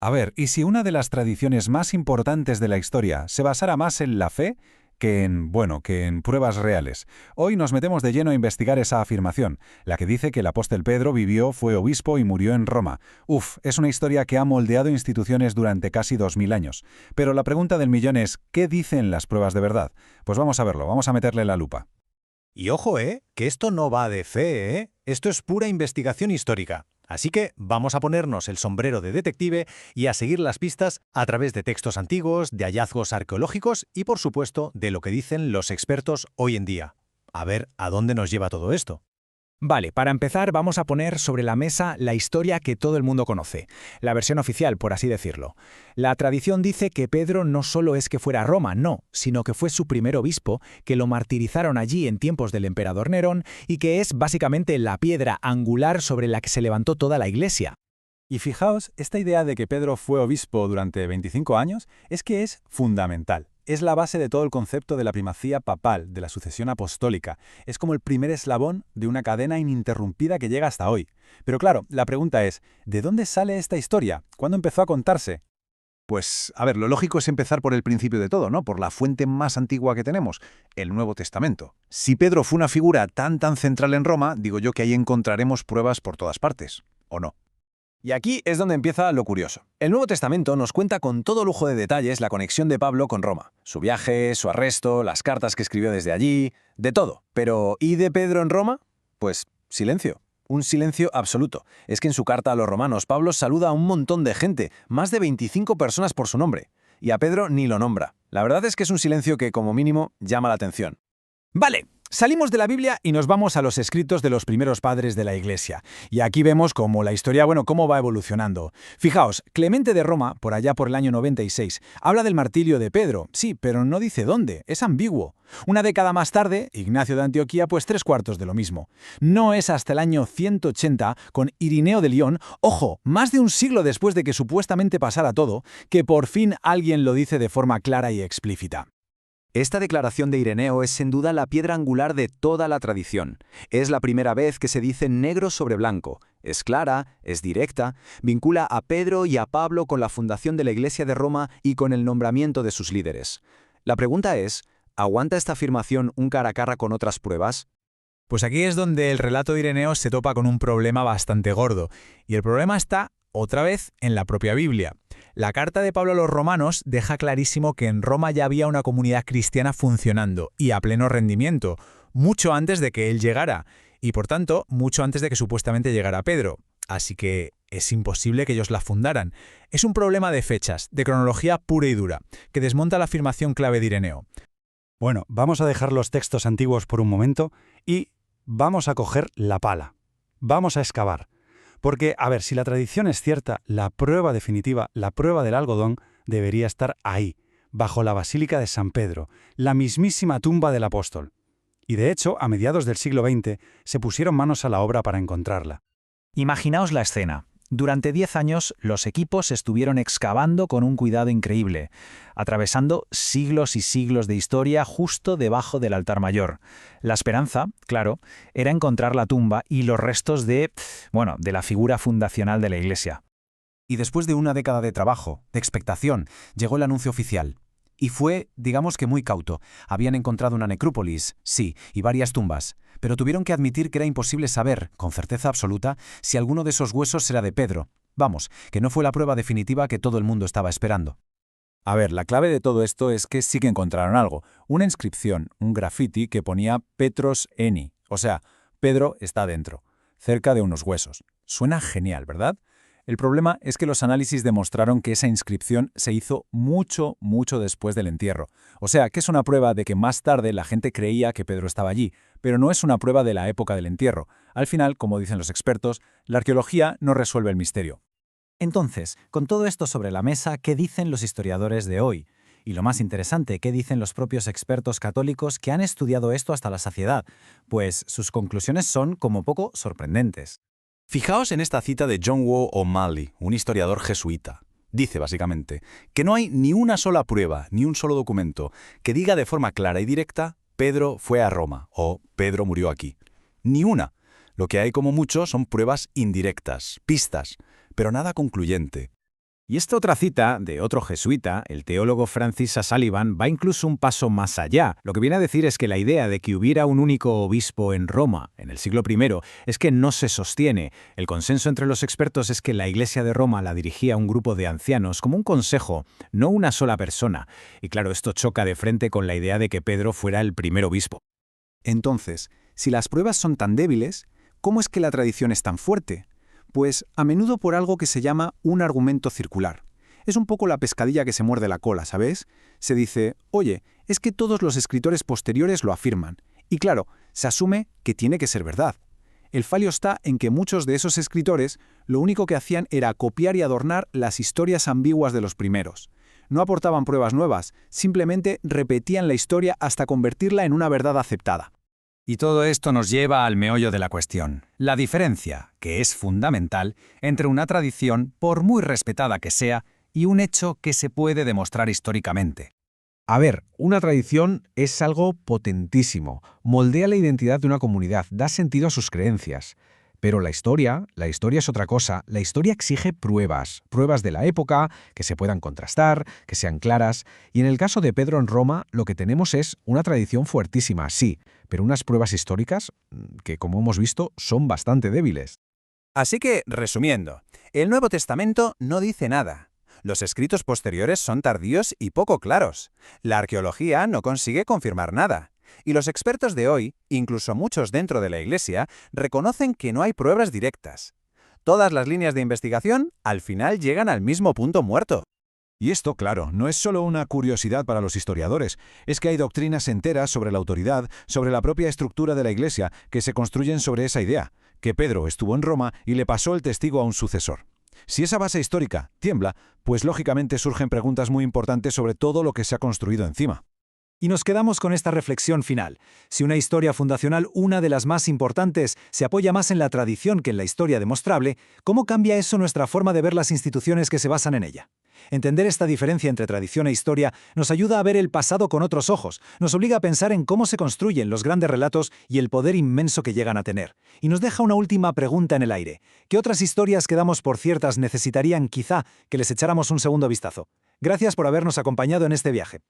A ver, ¿y si una de las tradiciones más importantes de la historia se basara más en la fe que en pruebas reales? Hoy nos metemos de lleno a investigar esa afirmación, la que dice que el apóstol Pedro vivió, fue obispo y murió en Roma. Uf, es una historia que ha moldeado instituciones durante casi 2000 años. Pero la pregunta del millón es, ¿qué dicen las pruebas de verdad? Pues vamos a verlo, vamos a meterle la lupa. Y ojo, que esto no va de fe, Esto es pura investigación histórica. Así que vamos a ponernos el sombrero de detective y a seguir las pistas a través de textos antiguos, de hallazgos arqueológicos y, por supuesto, de lo que dicen los expertos hoy en día. A ver a dónde nos lleva todo esto. Vale, para empezar vamos a poner sobre la mesa la historia que todo el mundo conoce, la versión oficial, por así decirlo. La tradición dice que Pedro no solo es que fuera a Roma, no, sino que fue su primer obispo, que lo martirizaron allí en tiempos del emperador Nerón y que es básicamente la piedra angular sobre la que se levantó toda la iglesia. Y fijaos, esta idea de que Pedro fue obispo durante 25 años es que es fundamental. Es la base de todo el concepto de la primacía papal, de la sucesión apostólica. Es como el primer eslabón de una cadena ininterrumpida que llega hasta hoy. Pero claro, la pregunta es, ¿de dónde sale esta historia? ¿Cuándo empezó a contarse? Pues, a ver, lo lógico es empezar por el principio de todo, ¿no? Por la fuente más antigua que tenemos, el Nuevo Testamento. Si Pedro fue una figura tan central en Roma, digo yo que ahí encontraremos pruebas por todas partes, ¿o no? Y aquí es donde empieza lo curioso. El Nuevo Testamento nos cuenta con todo lujo de detalles la conexión de Pablo con Roma. Su viaje, su arresto, las cartas que escribió desde allí, de todo. Pero ¿y de Pedro en Roma? Pues silencio. Un silencio absoluto. Es que en su carta a los romanos, Pablo saluda a un montón de gente, más de 25 personas por su nombre. Y a Pedro ni lo nombra. La verdad es que es un silencio que, como mínimo, llama la atención. Vale, salimos de la Biblia y nos vamos a los escritos de los primeros padres de la Iglesia. Y aquí vemos cómo la historia, cómo va evolucionando. Fijaos, Clemente de Roma, por allá por el año 96, habla del martirio de Pedro. Sí, pero no dice dónde, es ambiguo. Una década más tarde, Ignacio de Antioquía, pues 3/4 de lo mismo. No es hasta el año 180, con Irineo de León, ojo, más de un siglo después de que supuestamente pasara todo, que por fin alguien lo dice de forma clara y explícita. Esta declaración de Ireneo es sin duda la piedra angular de toda la tradición. Es la primera vez que se dice negro sobre blanco. Es clara, es directa, vincula a Pedro y a Pablo con la fundación de la Iglesia de Roma y con el nombramiento de sus líderes. La pregunta es, ¿aguanta esta afirmación un cara a cara con otras pruebas? Pues aquí es donde el relato de Ireneo se topa con un problema bastante gordo. Y el problema está, otra vez, en la propia Biblia. La carta de Pablo a los romanos deja clarísimo que en Roma ya había una comunidad cristiana funcionando y a pleno rendimiento, mucho antes de que él llegara, y por tanto, mucho antes de que supuestamente llegara Pedro. Así que es imposible que ellos la fundaran. Es un problema de fechas, de cronología pura y dura, que desmonta la afirmación clave de Ireneo. Bueno, vamos a dejar los textos antiguos por un momento y vamos a coger la pala. Vamos a excavar. Porque, a ver, si la tradición es cierta, la prueba definitiva, la prueba del algodón, debería estar ahí, bajo la Basílica de San Pedro, la mismísima tumba del apóstol. Y de hecho, a mediados del siglo XX, se pusieron manos a la obra para encontrarla. Imaginaos la escena. Durante 10 años, los equipos estuvieron excavando con un cuidado increíble, atravesando siglos y siglos de historia justo debajo del altar mayor. La esperanza, claro, era encontrar la tumba y los restos de la figura fundacional de la Iglesia. Y después de una década de trabajo, de expectación, llegó el anuncio oficial. Y fue, digamos que muy cauto. Habían encontrado una necrópolis, sí, y varias tumbas, pero tuvieron que admitir que era imposible saber, con certeza absoluta, si alguno de esos huesos era de Pedro. Vamos, que no fue la prueba definitiva que todo el mundo estaba esperando. A ver, la clave de todo esto es que sí que encontraron algo. Una inscripción, un graffiti que ponía Petros Eni, o sea, Pedro está dentro, cerca de unos huesos. Suena genial, ¿verdad? El problema es que los análisis demostraron que esa inscripción se hizo mucho después del entierro. O sea, que es una prueba de que más tarde la gente creía que Pedro estaba allí, pero no es una prueba de la época del entierro. Al final, como dicen los expertos, la arqueología no resuelve el misterio. Entonces, con todo esto sobre la mesa, ¿qué dicen los historiadores de hoy? Y lo más interesante, ¿qué dicen los propios expertos católicos que han estudiado esto hasta la saciedad? Pues sus conclusiones son, como poco, sorprendentes. Fijaos en esta cita de John Woo O'Malley, un historiador jesuita. Dice, básicamente, que no hay ni una sola prueba, ni un solo documento, que diga de forma clara y directa, Pedro fue a Roma, o Pedro murió aquí. Ni una. Lo que hay como mucho son pruebas indirectas, pistas, pero nada concluyente. Y esta otra cita de otro jesuita, el teólogo Francis Sullivan, va incluso un paso más allá. Lo que viene a decir es que la idea de que hubiera un único obispo en Roma en el siglo I es que no se sostiene. El consenso entre los expertos es que la Iglesia de Roma la dirigía un grupo de ancianos como un consejo, no una sola persona. Y claro, esto choca de frente con la idea de que Pedro fuera el primer obispo. Entonces, si las pruebas son tan débiles, ¿cómo es que la tradición es tan fuerte? Pues a menudo por algo que se llama un argumento circular. Es un poco la pescadilla que se muerde la cola, ¿sabes? Se dice, oye, es que todos los escritores posteriores lo afirman. Y claro, se asume que tiene que ser verdad. El fallo está en que muchos de esos escritores lo único que hacían era copiar y adornar las historias ambiguas de los primeros. No aportaban pruebas nuevas, simplemente repetían la historia hasta convertirla en una verdad aceptada. Y todo esto nos lleva al meollo de la cuestión, la diferencia, que es fundamental, entre una tradición, por muy respetada que sea, y un hecho que se puede demostrar históricamente. A ver, una tradición es algo potentísimo, moldea la identidad de una comunidad, da sentido a sus creencias. Pero la historia es otra cosa. La historia exige pruebas de la época, que se puedan contrastar, que sean claras. Y en el caso de Pedro en Roma, lo que tenemos es una tradición fuertísima, sí, pero unas pruebas históricas que, como hemos visto, son bastante débiles. Así que, resumiendo, el Nuevo Testamento no dice nada. Los escritos posteriores son tardíos y poco claros. La arqueología no consigue confirmar nada. Y los expertos de hoy, incluso muchos dentro de la Iglesia, reconocen que no hay pruebas directas. Todas las líneas de investigación, al final, llegan al mismo punto muerto. Y esto, claro, no es solo una curiosidad para los historiadores, es que hay doctrinas enteras sobre la autoridad, sobre la propia estructura de la Iglesia, que se construyen sobre esa idea, que Pedro estuvo en Roma y le pasó el testigo a un sucesor. Si esa base histórica tiembla, pues lógicamente surgen preguntas muy importantes sobre todo lo que se ha construido encima. Y nos quedamos con esta reflexión final. Si una historia fundacional, una de las más importantes, se apoya más en la tradición que en la historia demostrable, ¿cómo cambia eso nuestra forma de ver las instituciones que se basan en ella? Entender esta diferencia entre tradición e historia nos ayuda a ver el pasado con otros ojos, nos obliga a pensar en cómo se construyen los grandes relatos y el poder inmenso que llegan a tener. Y nos deja una última pregunta en el aire. ¿Qué otras historias que damos por ciertas necesitarían quizá que les echáramos un segundo vistazo? Gracias por habernos acompañado en este viaje.